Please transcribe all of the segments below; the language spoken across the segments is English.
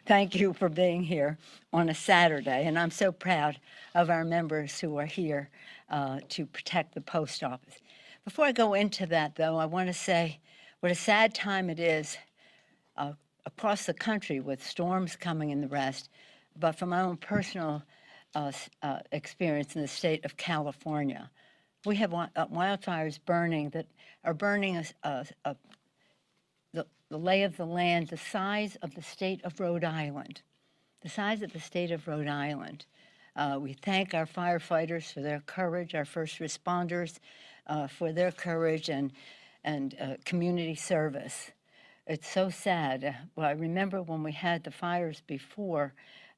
Thank you for being here on a Saturday, and I'm so proud of our members who are here to protect the post office. Before I go into that, though, I want to say what a sad time it is across the country with storms coming and the rest, but from my own personal experience in the state of California, we have wildfires burning that are burning the lay of the land the size of the state of Rhode Island. The size of the state of Rhode Island. We thank our firefighters for their courage, our first responders for their courage and community service. It's so sad. Well, I remember when we had the fires before,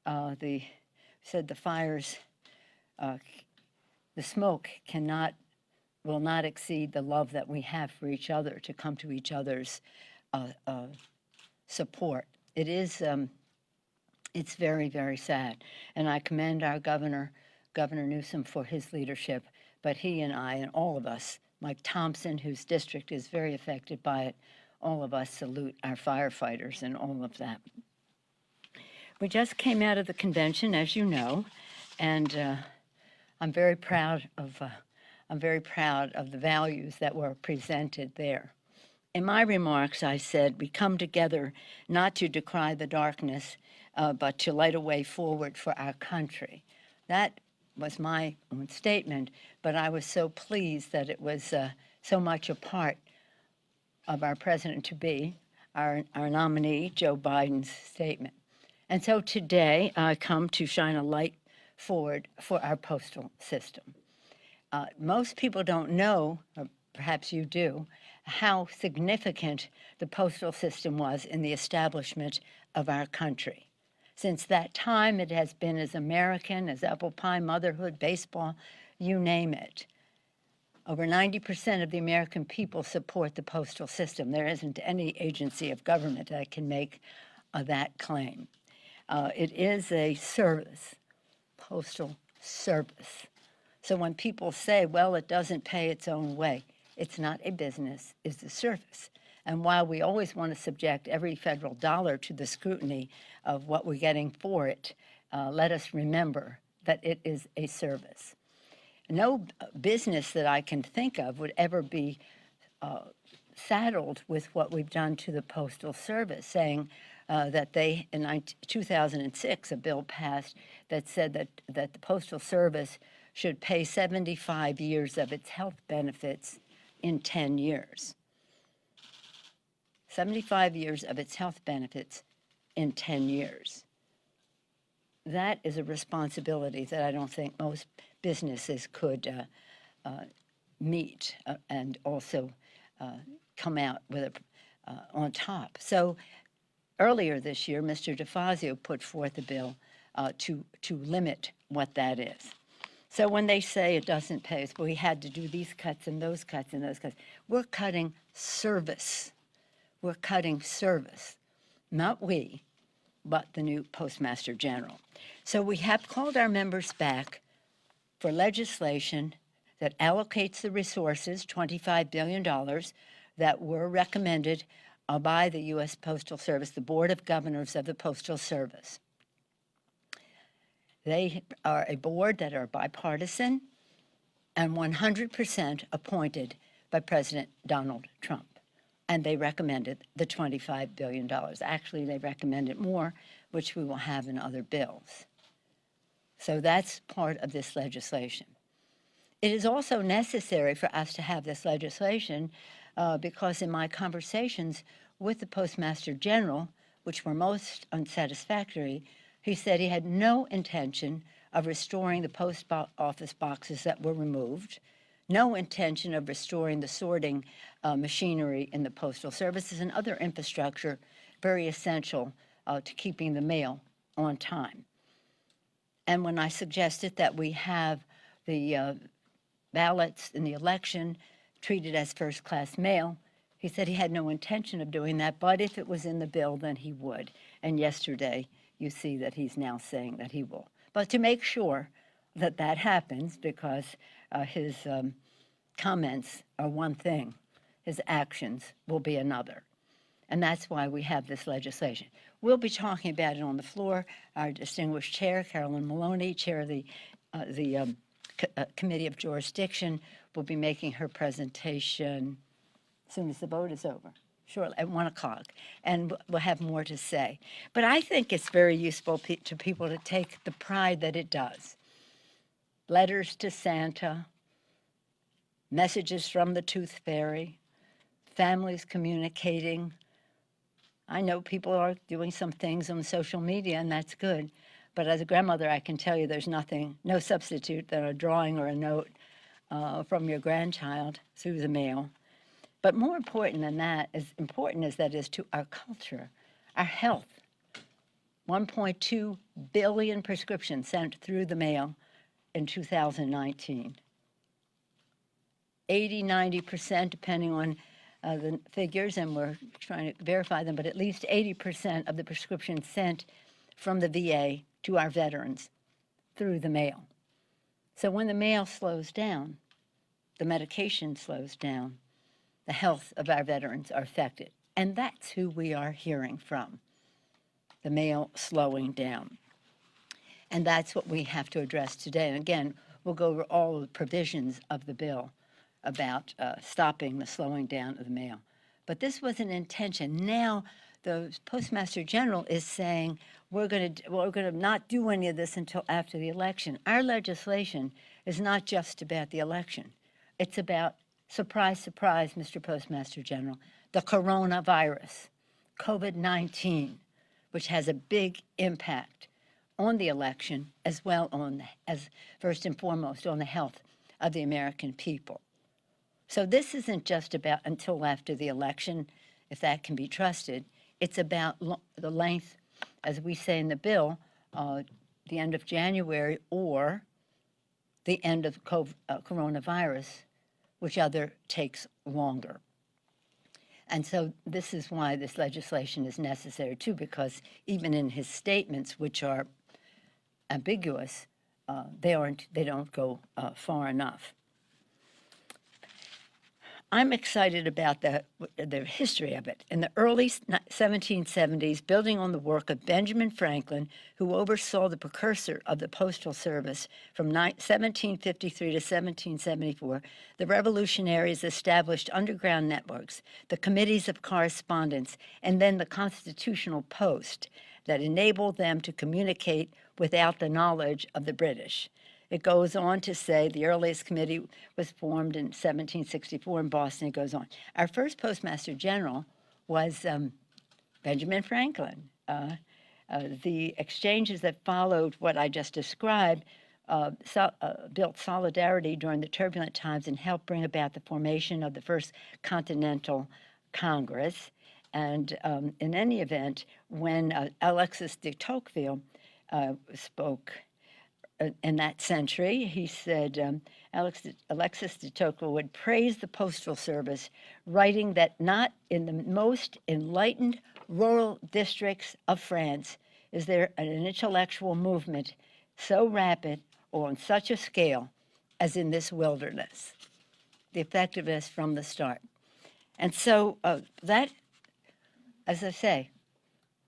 the fires, the smoke will not exceed the love that we have for each other, to come to each other's support. It is, it's very, very sad. And I commend our Governor Newsom, for his leadership, but he and I and all of us, Mike Thompson, whose district is very affected by it, all of us salute our firefighters and all of that. We just came out of the convention, as you know, and I'm very proud of the values that were presented there. In my remarks, I said, we come together not to decry the darkness, but to light a way forward for our country. That was my own statement, but I was so pleased that it was so much a part of our president-to-be, our nominee, Joe Biden's statement. And so today, I come to shine a light forward for our postal system. Most people don't know, or perhaps you do, how significant the postal system was in the establishment of our country. Since that time, it has been as American as apple pie, motherhood, baseball, you name it. Over 90% of the American people support the postal system. There isn't any agency of government that can make that claim. It is a service, postal service. So when people say, well, it doesn't pay its own way, it's not a business, it's a service. And while we always want to subject every federal dollar to the scrutiny of what we're getting for it, let us remember that it is a service. No business that I can think of would ever be saddled with what we've done to the Postal Service, saying that they, in 2006, a bill passed that said that the Postal Service should pay 75 years of its health benefits in 10 years. 75 years of its health benefits in 10 years. That is a responsibility that I don't think most businesses could meet and also come out with on top. So earlier this year, Mr. DeFazio put forth a bill to limit what that is. So when they say it doesn't pay us, well, we had to do these cuts and those cuts and those cuts. We're cutting service. We're cutting service, not we, but the new Postmaster General. So we have called our members back for legislation that allocates the resources, $25 billion, that were recommended by the U.S. Postal Service, the Board of Governors of the Postal Service. They are a board that are bipartisan and 100% appointed by President Donald Trump. And they recommended the $25 billion. Actually, they recommended more, which we will have in other bills. So that's part of this legislation. It is also necessary for us to have this legislation because in my conversations with the Postmaster General, which were most unsatisfactory, he said he had no intention of restoring the post office boxes that were removed, no intention of restoring the sorting machinery in the Postal Services and other infrastructure very essential to keeping the mail on time. And when I suggested that we have the ballots in the election treated as first-class mail, he said he had no intention of doing that, but if it was in the bill, then he would. And yesterday, you see that he's now saying that he will. But to make sure that that happens, because his comments are one thing, his actions will be another. And that's why we have this legislation. We'll be talking about it on the floor. Our distinguished chair, Carolyn Maloney, chair of the Committee of Jurisdiction, will be making her presentation as soon as the vote is over, shortly at 1 o'clock, and we'll have more to say. But I think it's very useful to people to take the pride that it does. Letters to Santa, messages from the Tooth Fairy, families communicating. I know people are doing some things on social media, and that's good. But as a grandmother, I can tell you there's no substitute than a drawing or a note from your grandchild through the mail. But more important than that, as important as that is to our culture, our health. 1.2 billion prescriptions sent through the mail in 2019. 80-90%, depending on the figures, and we're trying to verify them, but at least 80% of the prescriptions sent from the VA to our veterans through the mail. So when the mail slows down, the medication slows down, the health of our veterans are affected. And that's who we are hearing from, the mail slowing down. And that's what we have to address today. And again, we'll go over all the provisions of the bill about stopping the slowing down of the mail. But this was an intention. Now the Postmaster General is saying we're going to not do any of this until after the election. Our legislation is not just about the election. It's about, surprise, surprise, Mr. Postmaster General, the coronavirus, COVID-19, which has a big impact on the election as well as first and foremost on the health of the American people. So this isn't just about until after the election, if that can be trusted. It's about the length, as we say in the bill, the end of January or the end of coronavirus, which other takes longer. And so this is why this legislation is necessary too, because even in his statements, which are ambiguous, they don't go far enough. I'm excited about the history of it. In the early 1770s, building on the work of Benjamin Franklin, who oversaw the precursor of the Postal Service from 1753 to 1774, the revolutionaries established underground networks, the committees of correspondence, and then the Constitutional Post that enabled them to communicate without the knowledge of the British. It goes on to say the earliest committee was formed in 1764 in Boston. It goes on. Our first Postmaster General was Benjamin Franklin. The exchanges that followed what I just described built solidarity during the turbulent times and helped bring about the formation of the First Continental Congress. And in any event, when Alexis de Tocqueville spoke in that century, he said Alexis de Tocqueville would praise the Postal Service, writing that not in the most enlightened rural districts of France is there an intellectual movement so rapid or on such a scale as in this wilderness. The effectiveness from the start. And so that, as I say,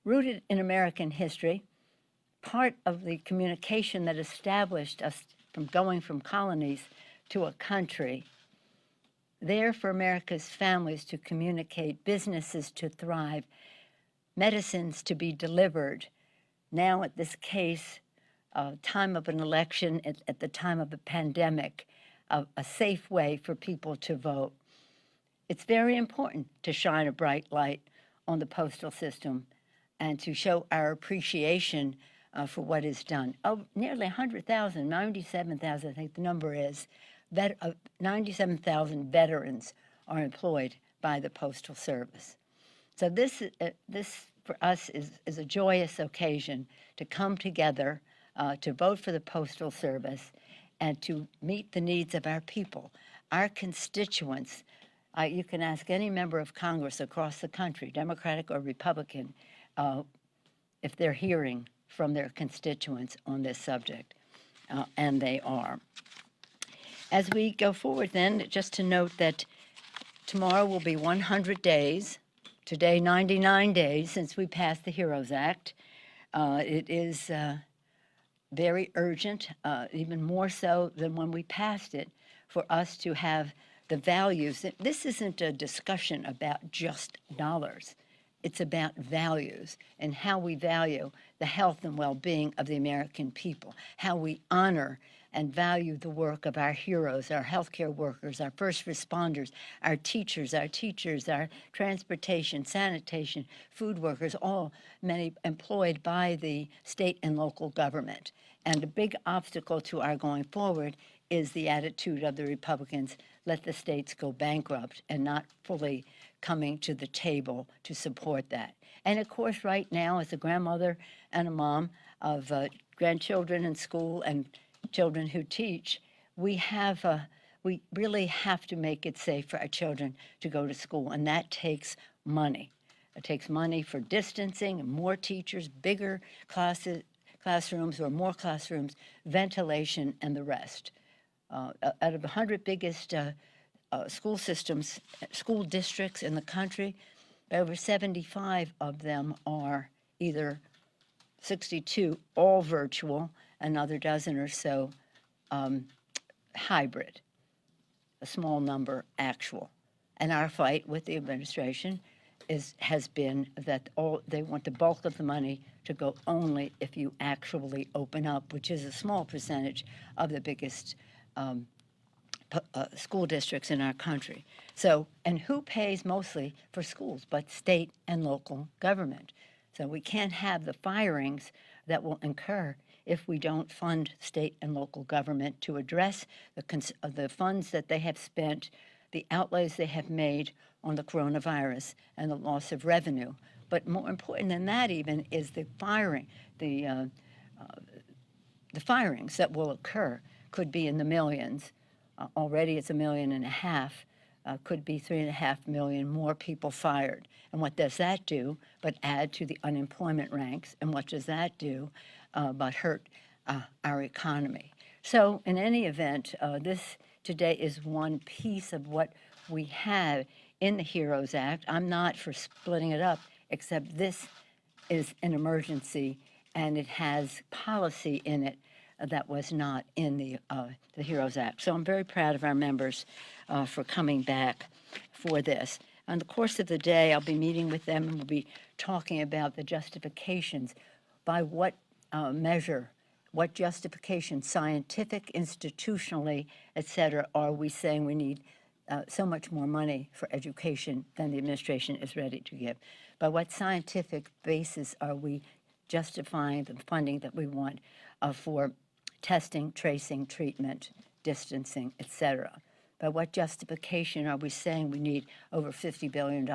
rooted in American history, part of the communication that established us from going from colonies to a country, there for America's families to communicate, businesses to thrive, medicines to be delivered. Now at this case, time of an election, at the time of a pandemic, a safe way for people to vote. It's very important to shine a bright light on the postal system and to show our appreciation for what is done. Nearly 100,000, 97,000, I think the number is, 97,000 veterans are employed by the Postal Service. So this for us is a joyous occasion to come together to vote for the Postal Service and to meet the needs of our people, our constituents. You can ask any member of Congress across the country, Democratic or Republican, if they're hearing from their constituents on this subject, and they are. As we go forward then, just to note that tomorrow will be 100 days today 99 days since we passed the HEROES Act. It is very urgent, even more so than when we passed it, for us to have the values. This isn't a discussion about just dollars. It's about values and how we value the health and well-being of the American people, how we honor and value the work of our heroes, our healthcare workers, our first responders, our teachers, our transportation, sanitation, food workers, all many employed by the state and local government. And a big obstacle to our going forward is the attitude of the Republicans, let the states go bankrupt, and not fully coming to the table to support that. And of course, right now, as a grandmother and a mom of grandchildren in school and children who teach, we really have to make it safe for our children to go to school, and that takes money. It takes money for distancing and more teachers, bigger classrooms or more classrooms, ventilation, and the rest. Out of the 100 biggest school districts in the country, over 75 of them are either 62 all virtual, another dozen or so hybrid, a small number actual. And our fight with the administration has been that they want the bulk of the money to go only if you actually open up, which is a small percentage of the biggest school districts in our country. So, and who pays mostly for schools but state and local government? So we can't have the firings that will incur if we don't fund state and local government to address the funds that they have spent, the outlays they have made on the coronavirus and the loss of revenue. But more important than that even is the firings that will occur could be in the millions. Already it's 1.5 million, could be 3.5 million more people fired. And what does that do but add to the unemployment ranks? And what does that do but hurt our economy? So in any event, this today is one piece of what we have in the HEROES Act. I'm not for splitting it up, except this is an emergency and it has policy in it that was not in the HEROES Act. So I'm very proud of our members for coming back for this. In the course of the day, I'll be meeting with them and we'll be talking about the justifications. By what measure, what justification, scientific, institutionally, et cetera, are we saying we need so much more money for education than the administration is ready to give? By what scientific basis are we justifying the funding that we want for testing, tracing, treatment, distancing, et cetera? By what justification are we saying we need over $50 billion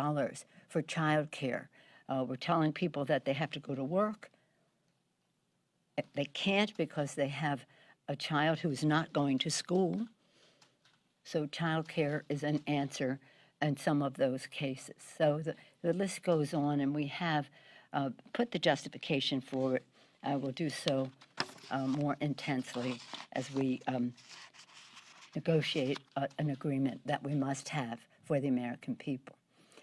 for child care? We're telling people that they have to go to work. They can't because they have a child who's not going to school. So child care is an answer in some of those cases. So the list goes on, and we have put the justification for it. I will do so more intensely as we negotiate an agreement that we must have for the American people.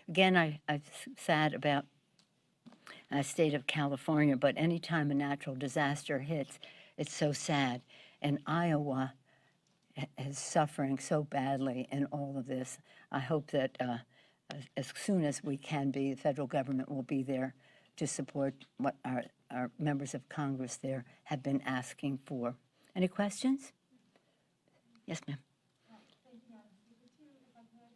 Again, I'm sad about the state of California, but anytime a natural disaster hits, it's so sad. And Iowa is suffering so badly in all of this. I hope that as soon as we can be, the federal government will be there to support what our members of Congress there have been asking for. Any questions? Yes, ma'am. Thank you, Madam Speaker. Two, if I could.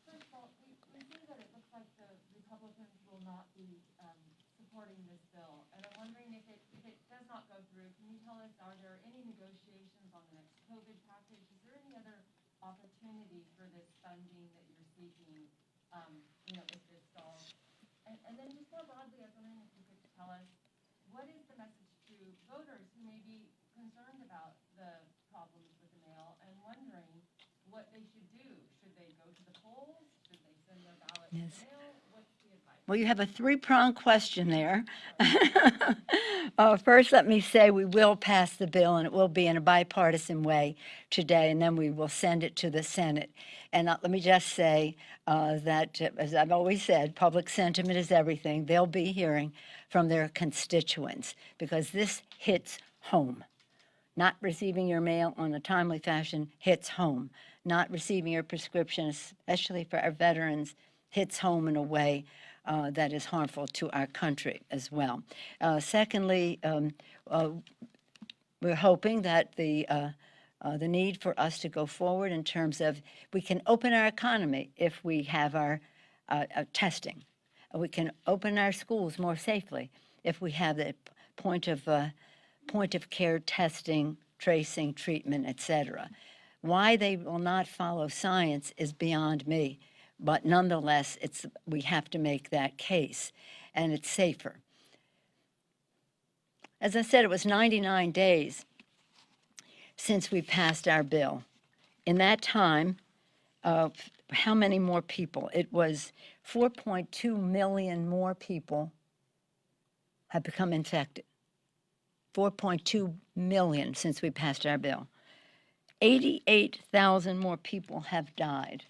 First of all, we see that it looks like the Republicans will not be supporting this bill. And I'm wondering if it does not go through, can you tell us, are there any negotiations on the next COVID package? Is there any other opportunity for this funding that you're seeking, if this stalls? And then just more broadly, I was wondering if you could tell us, what is the message to voters who may be concerned about the problems with the mail and wondering what they should do? Should they go to the polls? Should they send their ballot Yes. to mail? What's the advice? Well, you have a three-pronged question there. First, let me say we will pass the bill, and it will be in a bipartisan way today, and then we will send it to the Senate. And let me just say that, as I've always said, public sentiment is everything. They'll be hearing from their constituents because this hits home. Not receiving your mail on a timely fashion hits home. Not receiving your prescription, especially for our veterans, hits home in a way that is harmful to our country as well. Secondly, we're hoping that the need for us to go forward in terms of we can open our economy if we have our testing. We can open our schools more safely if we have the point of care testing, tracing, treatment, etc. Why they will not follow science is beyond me, but nonetheless, we have to make that case, and it's safer. As I said, it was 99 days since we passed our bill. In that time, how many more people? It was 4.2 million more people have become infected. 4.2 million since we passed our bill. 88,000 more people have died,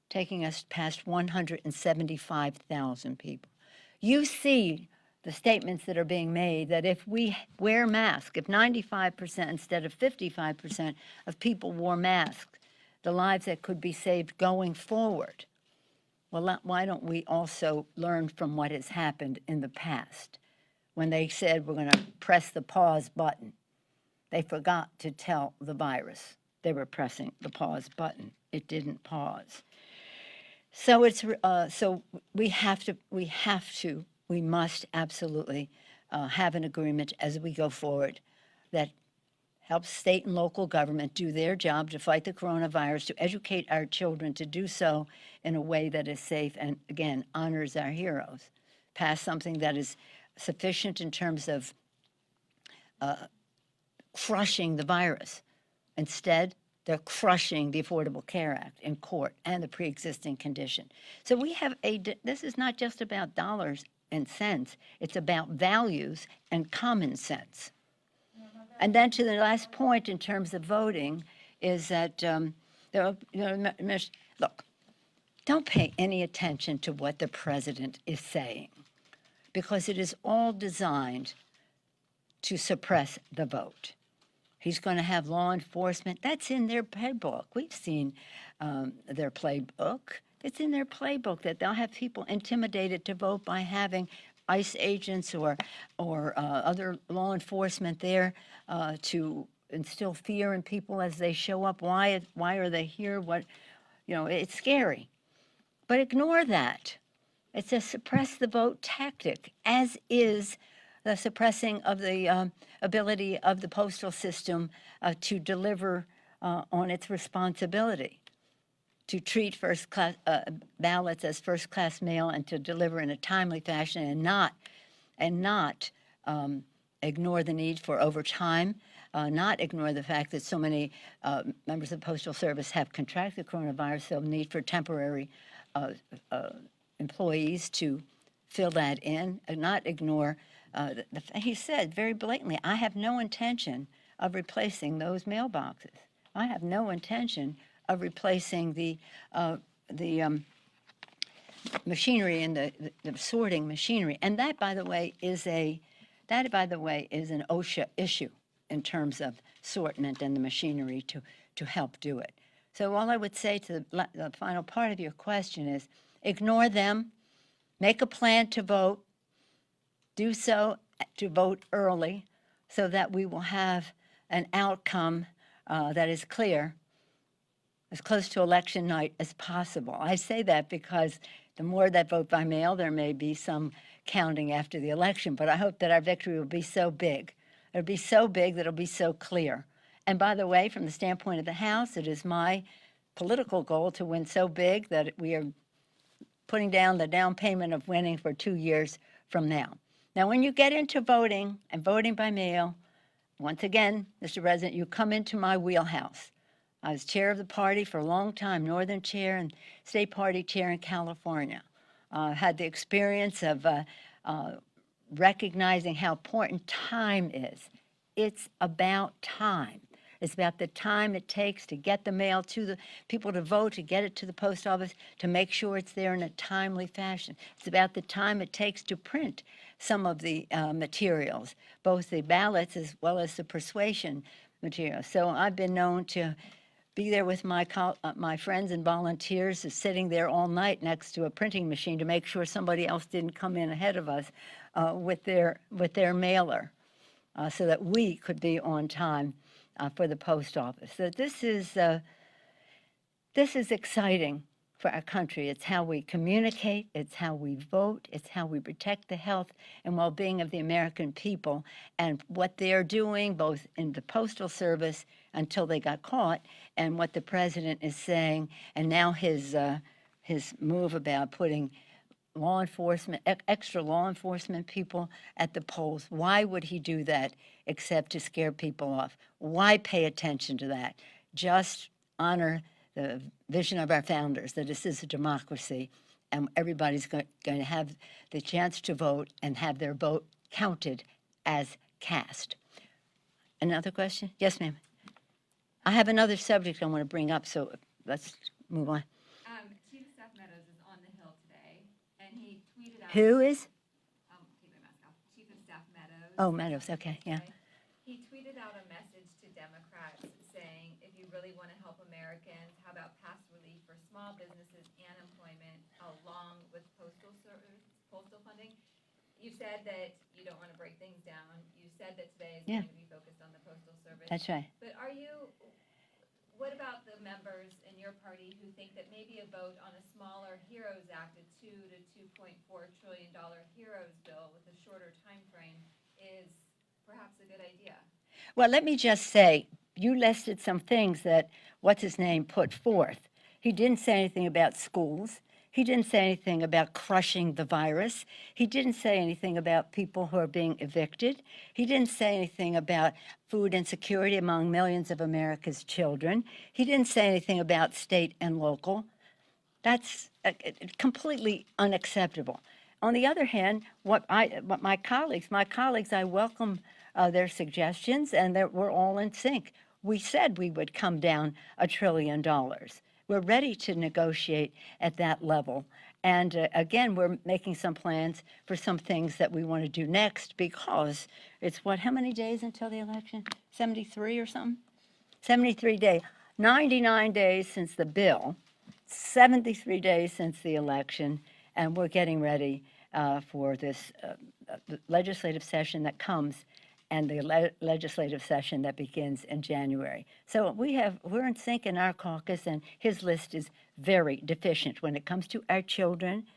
taking us past 175,000 people. You see the statements that are being made that if we wear masks, if 95% instead of 55% of people wore masks, the lives that could be saved going forward. Well, why don't we also learn from what has happened in the past? When they said we're going to press the pause button, they forgot to tell the virus they were pressing the pause button. It didn't pause. So we must absolutely have an agreement as we go forward that helps state and local government do their job to fight the coronavirus, to educate our children, to do so in a way that is safe and, again, honors our heroes. Pass something that is sufficient in terms of crushing the virus. Instead, they're crushing the Affordable Care Act in court and the pre-existing condition. So this is not just about dollars and cents, it's about values and common sense. And then to the last point in terms of voting is that, look, don't pay any attention to what the president is saying because it is all designed to suppress the vote. He's going to have law enforcement. That's in their playbook. We've seen their playbook. It's in their playbook that they'll have people intimidated to vote by having ICE agents or other law enforcement there to instill fear in people as they show up. Why are they here? It's scary. But ignore that. It's a suppress the vote tactic, as is the suppressing of the ability of the postal system to deliver on its responsibility, to treat first-class ballots as first-class mail and to deliver in a timely fashion and not ignore the need for overtime, not ignore the fact that so many members of the Postal Service have contracted coronavirus, so need for temporary employees to fill that in, and not ignore he said very blatantly, I have no intention of replacing those mailboxes. I have no intention of replacing the machinery and the sorting machinery. And that, by the way, is an OSHA issue in terms of sortment and the machinery to help do it. So all I would say to the final part of your question is ignore them, make a plan to vote, do so to vote early so that we will have an outcome that is clear, as close to election night as possible. I say that because the more that vote by mail, there may be some counting after the election, but I hope that our victory will be so big. It'll be so big that it'll be so clear. And by the way, from the standpoint of the House, it is my political goal to win so big that we are putting down the down payment of winning for 2 years from now. Now, when you get into voting and voting by mail, once again, Mr. President, you come into my wheelhouse. I was chair of the party for a long time, Northern chair and state party chair in California. Had the experience of recognizing how important time is. It's about time. It's about the time it takes to get the mail to the people to vote, to get it to the post office, to make sure it's there in a timely fashion. It's about the time it takes to print some of the materials, both the ballots as well as the persuasion materials. So I've been known to be there with my friends and volunteers, is sitting there all night next to a printing machine to make sure somebody else didn't come in ahead of us with their mailer, so that we could be on time for the post office. So this is exciting for our country. It's how we communicate, it's how we vote, it's how we protect the health and well-being of the American people, and what they're doing both in the Postal Service until they got caught, and what the president is saying, and now his move about putting law enforcement, extra law enforcement people at the polls. Why would he do that except to scare people off? Why pay attention to that? Just honor the vision of our founders, that this is a democracy and everybody's going to have the chance to vote and have their vote counted as cast. Another question? Yes, ma'am. I have another subject I want to bring up, so let's move on. Chief of Staff Meadows is on the Hill today, and he tweeted out. Who is? Keep my mask off. Chief of Staff Meadows. Oh, Meadows, okay, yeah. He tweeted out a message to Democrats saying, if you really want to help Americans, how about pass relief for small businesses and employment along with postal funding? You said that you don't want to break things down. You said that today is going to be focused on the Postal Service. That's right. But what about the members in your party who think that maybe a vote on a smaller HEROES Act, a $2 to $2.4 trillion HEROES bill with a shorter time frame is perhaps a good idea? Well, let me just say, you listed some things that what's-his-name put forth. He didn't say anything about schools. He didn't say anything about crushing the virus. He didn't say anything about people who are being evicted. He didn't say anything about food insecurity among millions of America's children. He didn't say anything about state and local. That's completely unacceptable. On the other hand, what my colleagues, I welcome their suggestions, and that we're all in sync. We said we would come down $1 trillion. We're ready to negotiate at that level. And again, we're making some plans for some things that we want to do next, because it's how many days until the election? 73 or something? 73 days. 99 days since the bill, 73 days since the election, and we're getting ready for this legislative session that comes, and the legislative session that begins in January. So we're in sync in our caucus, and his list is very deficient when it comes to our children,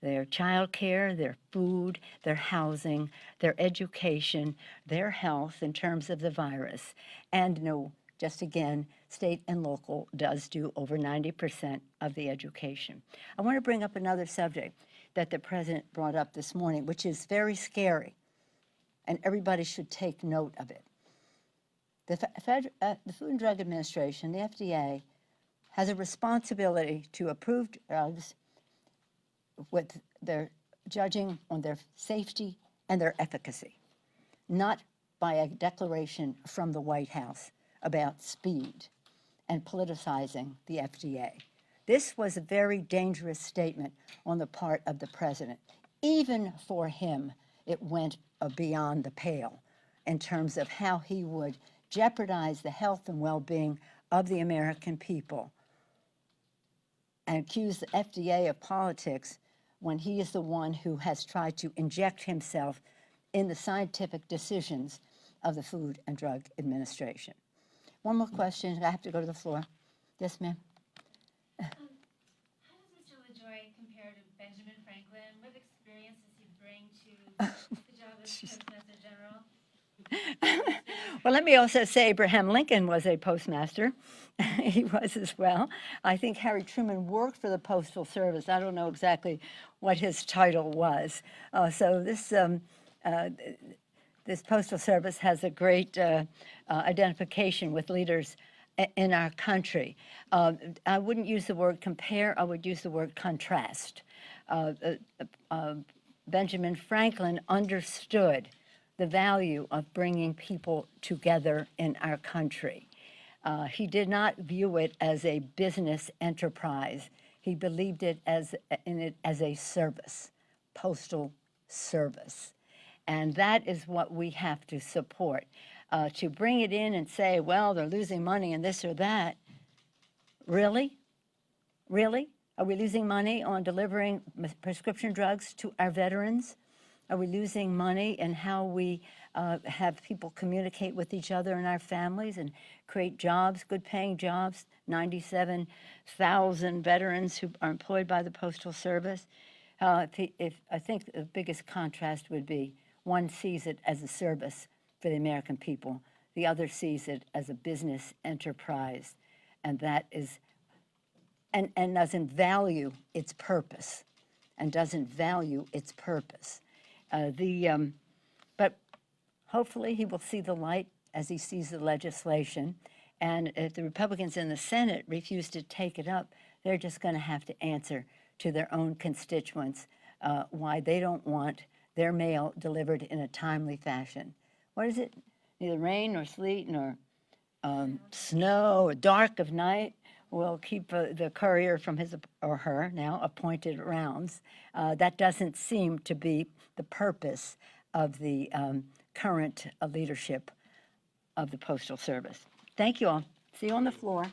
their child care, their food, their housing, their education, their health in terms of the virus. And no, just again, state and local does do over 90% of the education. I want to bring up another subject that the president brought up this morning, which is very scary, and everybody should take note of it. The Food and Drug Administration, the FDA, has a responsibility to approve drugs with their judging on their safety and their efficacy, not by a declaration from the White House about speed and politicizing the FDA. This was a very dangerous statement on the part of the president. Even for him, it went beyond the pale in terms of how he would jeopardize the health and well-being of the American people and accuse the FDA of politics when he is the one who has tried to inject himself in the scientific decisions of the Food and Drug Administration. One more question. I have to go to the floor. Yes, ma'am. How does Mr. LaJoy compare to Benjamin Franklin? What experience does he bring to the job as Postmaster General? Well, let me also say Abraham Lincoln was a postmaster. He was as well. I think Harry Truman worked for the Postal Service. I don't know exactly what his title was. So this Postal Service has a great identification with leaders in our country. I wouldn't use the word compare, I would use the word contrast. Benjamin Franklin understood the value of bringing people together in our country. He did not view it as a business enterprise. He believed in it as a service, postal service. And that is what we have to support. To bring it in and say, well, they're losing money and this or that, really? Really? Are we losing money on delivering prescription drugs to our veterans? Are we losing money in how we have people communicate with each other and our families and create jobs, good-paying jobs? 97,000 veterans who are employed by the Postal Service. I think the biggest contrast would be one sees it as a service for the American people, the other sees it as a business enterprise, and that is, and doesn't value its purpose, But hopefully he will see the light as he sees the legislation. And if the Republicans in the Senate refuse to take it up, they're just going to have to answer to their own constituents why they don't want their mail delivered in a timely fashion. What is it? Neither rain nor sleet nor snow or dark of night will keep the courier from his or her now appointed rounds. That doesn't seem to be the purpose of the current leadership of the Postal Service. Thank you all. See you on the floor.